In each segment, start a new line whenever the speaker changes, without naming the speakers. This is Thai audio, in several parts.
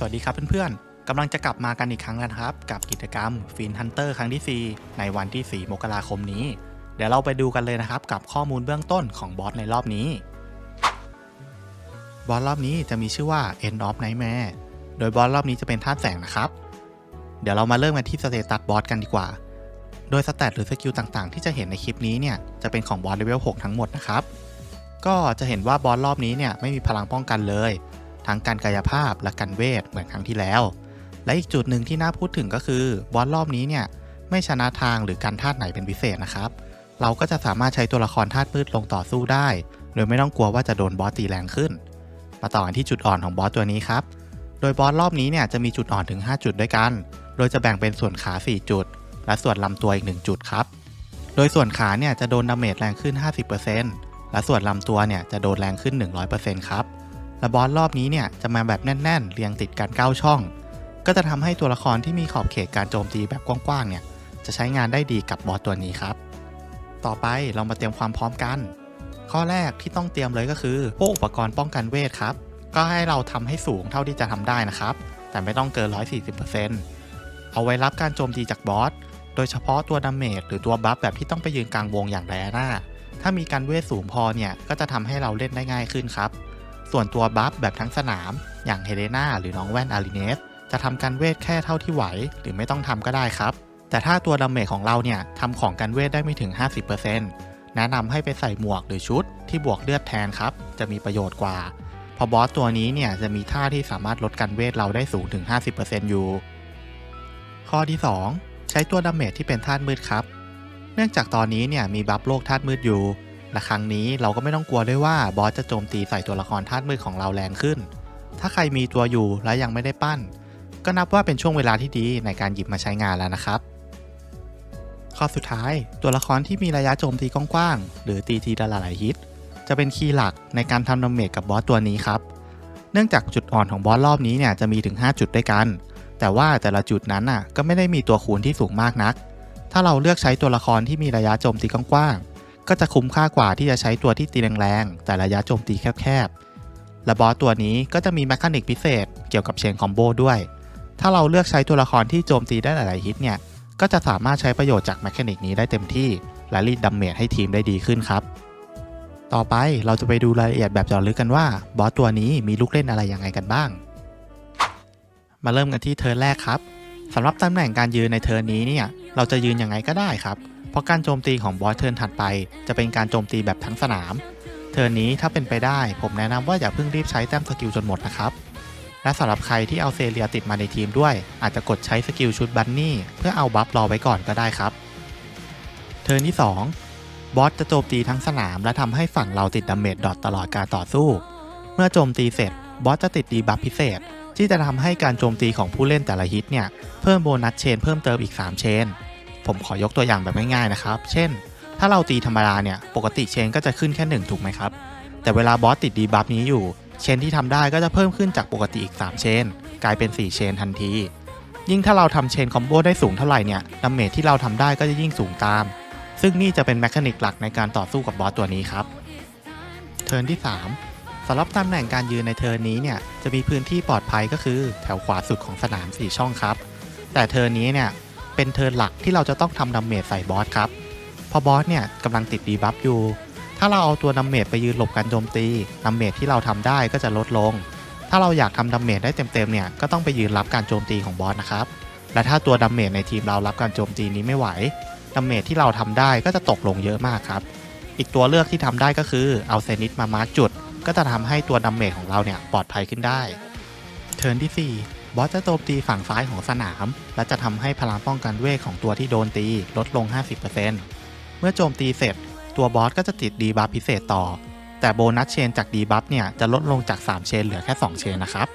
สวัสดีครับเพื่อนๆกำลังจะกลับมากันอีกครั้งแล้วนะครับกับกิจกรรมฟินฮันเตอร์ครั้งที่4ในวันที่4มกราคมนี้เดี๋ยวเราไปดูกันเลยนะครับกับข้อมูลเบื้องต้นของบอสในรอบนี้บอสรอบนี้จะมีชื่อว่า End of Nightmare โดยบอสรอบนี้จะเป็นธาตุแสงนะครับเดี๋ยวเรามาเริ่มกันที่สเตตัสบอสกันดีกว่าโดยสแตทหรือสกิลต่างๆที่จะเห็นในคลิปนี้เนี่ยจะเป็นของบอสเลเวล6ทั้งหมดนะครับก็จะเห็นว่าบอสรอบนี้เนี่ยไม่มีพลังป้องกันเลยทั้งการกายภาพและการเวทเหมือนครั้งที่แล้วและอีกจุดหนึ่งที่น่าพูดถึงก็คือบอสรอบนี้เนี่ยไม่ชนะทางหรือการธาตุไหนเป็นพิเศษนะครับเราก็จะสามารถใช้ตัวละครธาตุมืดลงต่อสู้ได้โดยไม่ต้องกลัวว่าจะโดนบอสตีแรงขึ้นมาต่อกันที่จุดอ่อนของบอสตัวนี้ครับโดยบอสรอบนี้เนี่ยจะมีจุดอ่อนถึง5จุดด้วยกันโดยจะแบ่งเป็นส่วนขา4จุดและส่วนลำตัวอีก1จุดครับโดยส่วนขาเนี่ยจะโดนดาเมจแรงขึ้น 50% และส่วนลำตัวเนี่ยจะโดนแรงขึ้น 100% ครับและบอสรอบนี้เนี่ยจะมาแบบแน่นๆเรียงติดกัน9ช่องก็จะทำให้ตัวละครที่มีขอบเขตการโจมตีแบบกว้างๆเนี่ยจะใช้งานได้ดีกับบอสตัวนี้ครับต่อไปเรามาเตรียมความพร้อมกันข้อแรกที่ต้องเตรียมเลยก็คือพวกอุปกรณ์ป้องกันเวทครับก็ให้เราทำให้สูงเท่าที่จะทำได้นะครับแต่ไม่ต้องเกิน 140% เอาไว้รับการโจมตีจากบอสโดยเฉพาะตัวดาเมจหรือตัวบัฟแบบที่ต้องไปยืนกลางวงอย่างไดอาน่าถ้ามีการเวทสูงพอเนี่ยก็จะทำให้เราเล่นได้ง่ายขึ้นครับส่วนตัวบัฟแบบทั้งสนามอย่างเฮเลนาหรือน้องแว่นอาริเนสจะทำการเวทแค่เท่าที่ไหวหรือไม่ต้องทำก็ได้ครับแต่ถ้าตัวดาเมจของเราเนี่ยทำของการเวทได้ไม่ถึง 50% แนะนำให้ไปใส่หมวกหรือชุดที่บวกเลือดแทนครับจะมีประโยชน์กว่าเพราะบอสตัวนี้เนี่ยจะมีท่าที่สามารถลดการเวทเราได้สูงถึง 50% อยู่ข้อที่2ใช้ตัวดาเมจที่เป็นธาตุมืดครับเนื่องจากตอนนี้เนี่ยมีบัฟโลกธาตุมืดอยู่และครั้งนี้เราก็ไม่ต้องกลัวด้วยว่าบอสจะโจมตีใส่ตัวละครธาตุมืดของเราแรงขึ้นถ้าใครมีตัวอยู่และยังไม่ได้ปั้นก็นับว่าเป็นช่วงเวลาที่ดีในการหยิบมาใช้งานแล้วนะครับข้อสุดท้ายตัวละครที่มีระยะโจมตีกว้างๆหรือตีทีละหลายฮิตจะเป็นคีย์หลักในการทำดาเมจกับบอสตัวนี้ครับเนื่องจากจุดอ่อนของบอสรอบนี้เนี่ยจะมีถึง5จุดด้วยกันแต่ว่าแต่ละจุดนั้นน่ะก็ไม่ได้มีตัวคูณที่สูงมากนักถ้าเราเลือกใช้ตัวละครที่มีระยะโจมตีกว้างๆก็จะคุ้มค่ากว่าที่จะใช้ตัวที่ตีแรงๆแต่ระยะโจมตีแคบๆและบอสตัวนี้ก็จะมีแมคานิกพิเศษเกี่ยวกับเชนคอมโบด้วยถ้าเราเลือกใช้ตัวละครที่โจมตีได้หลายๆฮิตเนี่ยก็จะสามารถใช้ประโยชน์จากแมคานิกนี้ได้เต็มที่และรีดดาเมจให้ทีมได้ดีขึ้นครับต่อไปเราจะไปดูรายละเอียดแบบเจาะลึกกันว่าบอสตัวนี้มีลูกเล่นอะไรยังไงกันบ้างมาเริ่มกันที่เทิร์นแรกครับสำหรับตำแหน่งการยืนในเทิร์นนี้เนี่ยเราจะยืนยังไงก็ได้ครับเพราะการโจมตีของบอสเทิร์นถัดไปจะเป็นการโจมตีแบบทั้งสนามเทิร์นนี้ถ้าเป็นไปได้ผมแนะนำว่าอย่าเพิ่งรีบใช้แต้มสกิลจนหมดนะครับและสำหรับใครที่เอาเซเรียติดมาในทีมด้วยอาจจะกดใช้สกิลชุดบันนี่เพื่อเอาบัฟรอไว้ก่อนก็ได้ครับเทิร์นที่2บอสจะโจมตีทั้งสนามและทำให้ฝั่งเราติดดาเมจดอทตลอดการต่อสู้เมื่อโจมตีเสร็จบอสจะติดดีบัฟพิเศษที่จะทำให้การโจมตีของผู้เล่นแต่ละฮิตเนี่ยเพิ่มโบนัสเชนเพิ่มเติมอีก3เชนผมขอยกตัวอย่างแบบง่ายๆนะครับเช่นถ้าเราตีธรรมดาเนี่ยปกติเชนก็จะขึ้นแค่1ถูกไหมครับแต่เวลาบอสติดดีบัฟนี้อยู่เชนที่ทำได้ก็จะเพิ่มขึ้นจากปกติอีก3เชนกลายเป็น4เชนทันทียิ่งถ้าเราทำเชนคอมโบได้สูงเท่าไหร่เนี่ยดาเมจที่เราทำได้ก็จะยิ่งสูงตามซึ่งนี่จะเป็นแมคานิกหลักในการต่อสู้กับบอสตัวนี้ครับเทิร์นที่3สำหรับตำแหน่งการยืนในเทิร์นนี้เนี่ยจะมีพื้นที่ปลอดภัยก็คือแถวขวาสุดของสนาม4ช่องครับแต่เทิร์นนี้เนี่ยเป็นเทิร์นหลักที่เราจะต้องทำดาเมจใส่บอสครับเพราะบอสเนี่ยกำลังติดดีบัฟอยู่ถ้าเราเอาตัวดาเมจไปยืนหลบการโจมตีดาเมจที่เราทำได้ก็จะลดลงถ้าเราอยากทำดาเมจได้เต็มๆเนี่ยก็ต้องไปยืนรับการโจมตีของบอสนะครับและถ้าตัวดาเมจในทีมเรารับการโจมตีนี้ไม่ไหวดาเมจที่เราทำได้ก็จะตกลงเยอะมากครับอีกตัวเลือกที่ทำได้ก็คือเอาเซนิตมามาร์กจุดก็จะทำให้ตัวดาเมจของเราเนี่ยปลอดภัยขึ้นได้เทิร์นที่4บอสจะโจมตีฝั่งซ้ายของสนามและจะทำให้พลังป้องกันเวทของตัวที่โดนตีลดลง 50% เมื่อโจมตีเสร็จตัวบอสก็จะติดดีบัฟพิเศษต่อแต่โบนัสเชนจากดีบัฟเนี่ยจะลดลงจาก3เชนเหลือแค่2เชนนะครับ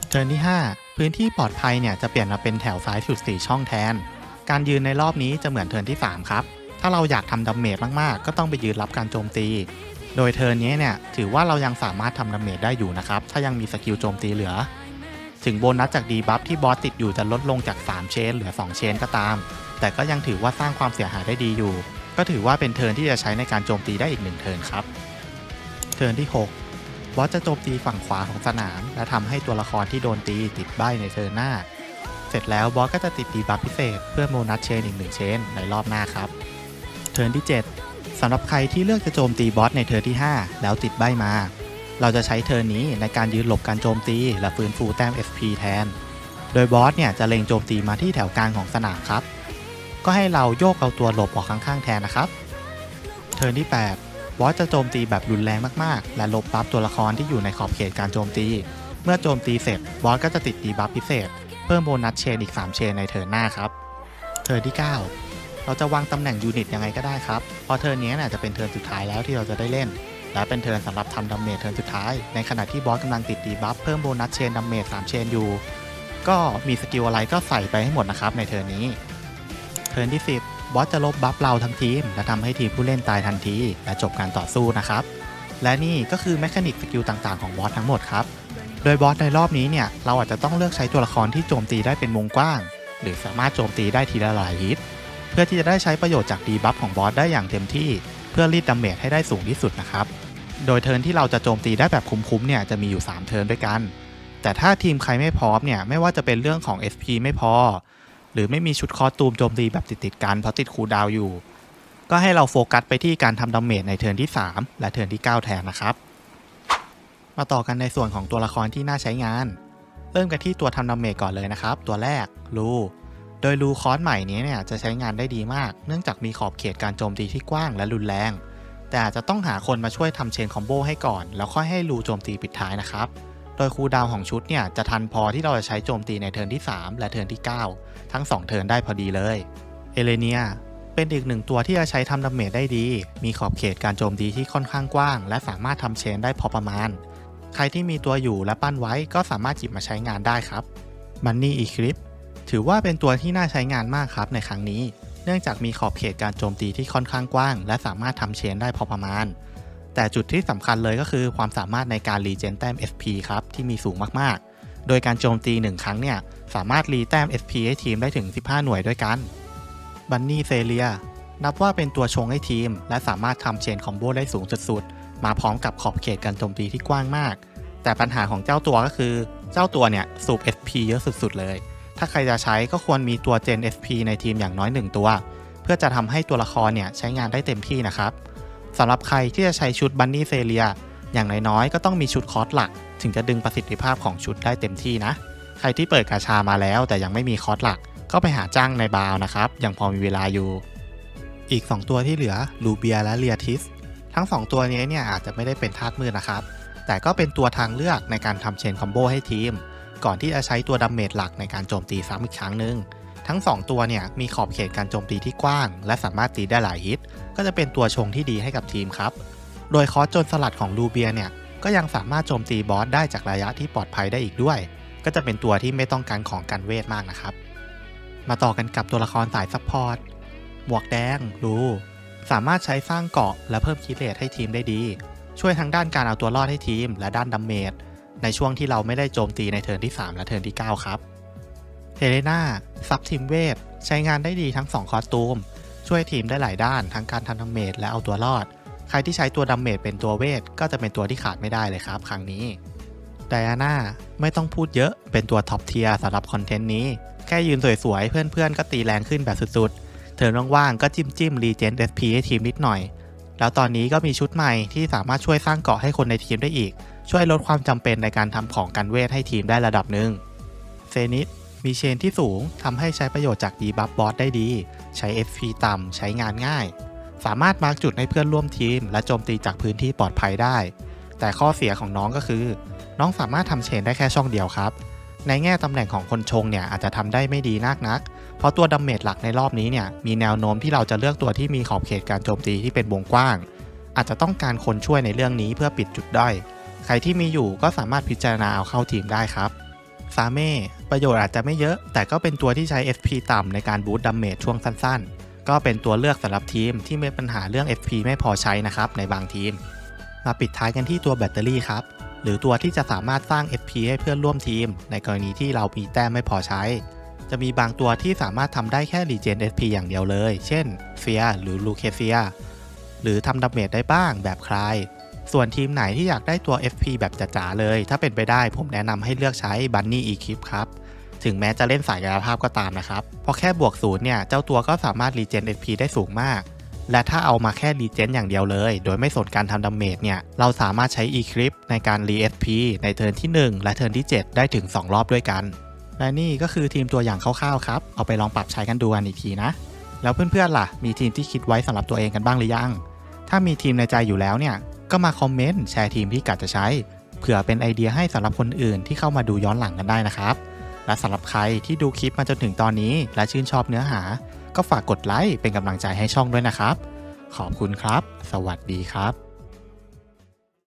เทิร์นที่5พื้นที่ปลอดภัยเนี่ยจะเปลี่ยนมาเป็นแถวซ้ายสุด4ช่องแทนการยืนในรอบนี้จะเหมือนเทิร์นที่3ครับถ้าเราอยากทำดาเมจมากๆก็ต้องไปยืนรับการโจมตีโดยเทิร์นนี้เนี่ยถือว่าเรายังสามารถทำดาเมจได้อยู่นะครับถ้ายังมีสกิลโจมตีเหลือถึงโบนัสจากดีบัฟที่บอสติดอยู่จะลดลงจาก3เชนเหลือ2เชนก็ตามแต่ก็ยังถือว่าสร้างความเสียหายได้ดีอยู่ก็ถือว่าเป็นเทิร์นที่จะใช้ในการโจมตีได้อีก1เทิร์นครับเทิร์นที่6 บอสจะโจมตีฝั่งขวาของสนามและทำให้ตัวละครที่โดนตีติดใบ้ในเทิร์นหน้าเสร็จแล้วบอสก็จะติดดีบัฟพิเศษเพื่อโบนัสเชนอีก1เชนในรอบหน้าครับเทิร์นที่7สำหรับใครที่เลือกจะโจมตีบอสในเทิร์นที่5แล้วติดใบ้มาเราจะใช้เทิร์นนี้ในการยืนหลบการโจมตีและฟื้นฟูแต้ม SP แทนโดยบอสเนี่ยจะเล็งโจมตีมาที่แถวกลางของสนามครับก็ให้เราโยกเอาตัวหลบออกข้างๆแทนนะครับเทิร์นที่8บอสจะโจมตีแบบรุนแรงมากๆและลบบัฟตัวละครที่อยู่ในขอบเขตการโจมตีเมื่อโจมตีเสร็จบอสก็จะติดดีบัฟพิเศษเพิ่มโบนัสเชนอีก3เชนในเทิร์นหน้าครับเทิร์นที่9เราจะวางตำแหน่งยูนิตยังไงก็ได้ครับเพราะเทิร์นนี้จะเป็นเทิร์นสุดท้ายแล้วที่เราจะได้เล่นและเป็นเทิร์นสำหรับทำดาเมจเทิร์นสุดท้ายในขณะที่บอสกำลังติดดีบัฟเพิ่มโบนัสเชนดาเมจ3เชนอยู่ก็มีสกิลอะไรก็ใส่ไปให้หมดนะครับในเทิร์นนี้เทิร์นที่10บอสจะลบบัฟเราทั้งทีมและทำให้ทีมผู้เล่นตายทันทีและจบการต่อสู้นะครับและนี่ก็คือแมคานิกสกิลต่างๆของบอสทั้งหมดครับโดยบอสในรอบนี้เราอาจจะต้องเลือกใช้ตัวละครที่โจมตีได้เป็นวงกว้างหรือสามารถโจมตีได้ทีละหลายฮิตเพื่อที่จะได้ใช้ประโยชน์จากดีบัฟของบอสได้อย่างเต็มที่เพื่อรีดดาเมจให้ได้สูงที่สุดนะครับโดยเทิร์นที่เราจะโจมตีได้แบบคุ้มๆจะมีอยู่3เทิร์นด้วยกันแต่ถ้าทีมใครไม่พร้อมไม่ว่าจะเป็นเรื่องของ SP ไม่พอหรือไม่มีชุดคอสตูมโจมตีแบบติดๆกันเพราะติดคูลดาวน์อยู่ก็ให้เราโฟกัสไปที่การทำดาเมจในเทิร์นที่3และเทิร์นที่9แทนนะครับมาต่อกันในส่วนของตัวละครที่น่าใช้งานเริ่มกันที่ตัวทำดาเมจก่อนเลยนะครับตัวแรกลูโดยลูคอร์สใหม่นี้จะใช้งานได้ดีมากเนื่องจากมีขอบเขตการโจมตีที่กว้างและรุนแรงแต่อาจจะต้องหาคนมาช่วยทำเชนคอมโบให้ก่อนแล้วค่อยให้ลูโจมตีปิดท้ายนะครับโดยคูลดาวน์ของชุดจะทันพอที่เราจะใช้โจมตีในเทิร์นที่3และเทิร์นที่9ทั้ง2เทิร์นได้พอดีเลยเอเลเนียเป็นอีกหนึ่งตัวที่จะใช้ทำดาเมจได้ดีมีขอบเขตการโจมตีที่ค่อนข้างกว้างและสามารถทำเชนได้พอประมาณใครที่มีตัวอยู่และปั้นไว้ก็สามารถหยิบมาใช้งานได้ครับบันนี่อีคลิปถือว่าเป็นตัวที่น่าใช้งานมากครับในครั้งนี้เนื่องจากมีขอบเขตการโจมตีที่ค่อนข้างกว้างและสามารถทำเชนได้พอประมาณแต่จุดที่สำคัญเลยก็คือความสามารถในการรีเจนแต้ม SP ครับที่มีสูงมากๆโดยการโจมตี1ครั้งสามารถรีแต้ม SP ให้ทีมได้ถึง15หน่วยด้วยกันบันนี่เซเลียนับว่าเป็นตัวชงให้ทีมและสามารถทำเชนคอมโบได้สูงสุดๆมาพร้อมกับขอบเขตการโจมตีที่กว้างมากแต่ปัญหาของเจ้าตัวก็คือเจ้าตัวสูบ SP เยอะสุดๆเลยถ้าใครจะใช้ก็ควรมีตัวเจน SP ในทีมอย่างน้อย1ตัวเพื่อจะทำให้ตัวละครใช้งานได้เต็มที่นะครับสำหรับใครที่จะใช้ชุดบันนี่เซเลียอย่างน้อยๆก็ต้องมีชุดคอร์สหลักถึงจะดึงประสิทธิภาพของชุดได้เต็มที่นะใครที่เปิดกาชามาแล้วแต่ยังไม่มีคอร์สหลักก็ไปหาจ้างในบาวนะครับยังพอมีเวลาอยู่อีก2ตัวที่เหลือลูเบียและเลียทิสทั้ง2ตัวนี้อาจจะไม่ได้เป็นธาตุมืดนะครับแต่ก็เป็นตัวทางเลือกในการทำเชนคอมโบให้ทีมก่อนที่จะใช้ตัวดาเมจหลักในการโจมตีซ้ำอีกครั้งหนึ่งทั้ง2ตัวมีขอบเขตการโจมตีที่กว้างและสามารถตีได้หลายฮิตก็จะเป็นตัวชงที่ดีให้กับทีมครับโดยคอร์สโจรสลัดของลูเบียก็ยังสามารถโจมตีบอสได้จากระยะที่ปลอดภัยได้อีกด้วยก็จะเป็นตัวที่ไม่ต้องการของกันเวทมากนะครับมาต่อกันกับตัวละครสายซัพพอร์ตหมวกแดงลูสามารถใช้สร้างเกราะและเพิ่มคิดเลทให้ทีมได้ดีช่วยทั้งด้านการเอาตัวรอดให้ทีมและด้านดาเมจในช่วงที่เราไม่ได้โจมตีในเทิร์นที่3และเทิร์นที่9ครับเฮเลนาซับทีมเวทใช้งานได้ดีทั้ง2คอสตูมช่วยทีมได้หลายด้านทั้งการทำดาเมจและเอาตัวรอดใครที่ใช้ตัวดาเมจเป็นตัวเวทก็จะเป็นตัวที่ขาดไม่ได้เลยครับครั้งนี้ไดอาน่าไม่ต้องพูดเยอะเป็นตัวท็อปเทียร์สำหรับคอนเทนต์นี้แค่ยืนสวยๆเพื่อนๆก็ตีแรงขึ้นแบบสุดๆเทิร์นว่างๆก็จิ้มรีเจน SP ให้ทีมนิดหน่อยแล้วตอนนี้ก็มีชุดใหม่ที่สามารถช่วยสร้างเกราะให้คนในทีมได้อีกช่วยลดความจำเป็นในการทำของกันเวทให้ทีมได้ระดับหนึ่งเซนิสมีเชนที่สูงทำให้ใช้ประโยชน์จากดีบัฟบอสได้ดีใช้ SP ต่ำใช้งานง่ายสามารถมาร์กจุดให้เพื่อนร่วมทีมและโจมตีจากพื้นที่ปลอดภัยได้แต่ข้อเสียของน้องก็คือน้องสามารถทำเชนได้แค่ช่องเดียวครับในแง่ตำแหน่งของคนชงอาจจะทำได้ไม่ดีนักเพราะตัวดาเมจหลักในรอบนี้มีแนวโน้มที่เราจะเลือกตัวที่มีขอบเขตการโจมตีที่เป็นวงกว้างอาจจะต้องการคนช่วยในเรื่องนี้เพื่อปิดจุดด้อยใครที่มีอยู่ก็สามารถพิจารณาเอาเข้าทีมได้ครับซาเม่ประโยชน์อาจจะไม่เยอะแต่ก็เป็นตัวที่ใช้ SP ต่ำในการบูสต์ดาเมจช่วงสั้นๆก็เป็นตัวเลือกสำหรับทีมที่มีปัญหาเรื่อง SP ไม่พอใช้นะครับในบางทีมมาปิดท้ายกันที่ตัวแบตเตอรี่ครับหรือตัวที่จะสามารถสร้าง SP ให้เพื่อนร่วมทีมในกรณีที่เรามีแต้มไม่พอใช้จะมีบางตัวที่สามารถทำได้แค่รีเจน SP อย่างเดียวเลยเช่นเฟียหรือลูเคเซียหรือทำดาเมจได้บ้างแบบคลาย ส่วนทีมไหนที่อยากได้ตัว FP แบบจ๋าๆเลยถ้าเป็นไปได้ผมแนะนำให้เลือกใช้ Bunny Equip ครับถึงแม้จะเล่นสายกายภาพก็ตามนะครับเพราะแค่บวก0เนี่ยเจ้าตัวก็สามารถรีเจน FP ได้สูงมากและถ้าเอามาแค่รีเจนอย่างเดียวเลยโดยไม่สนการทำดาเมจเนี่ยเราสามารถใช้ Equip ในการรี FP ในเทิร์นที่ 1 และเทิร์นที่ 7 ได้ถึง 2 รอบด้วยกันและนี่ก็คือทีมตัวอย่างคร่าวๆครับเอาไปลองปรับใช้กันดูกันอีกทีนะแล้วเพื่อนๆล่ะมีทีมที่คิดไว้สำหรับตัวเองกันบ้างหรือยังถ้ามีทีมในใจอยู่แล้วเนี่ยก็มาคอมเมนต์แชร์ทีมที่กะจะใช้เผื่อเป็นไอเดียให้สำหรับคนอื่นที่เข้ามาดูย้อนหลังกันได้นะครับและสำหรับใครที่ดูคลิปมาจนถึงตอนนี้และชื่นชอบเนื้อหาก็ฝากกดไลค์เป็นกำลังใจให้ช่องด้วยนะครับขอบคุณครับสวัสดีครับ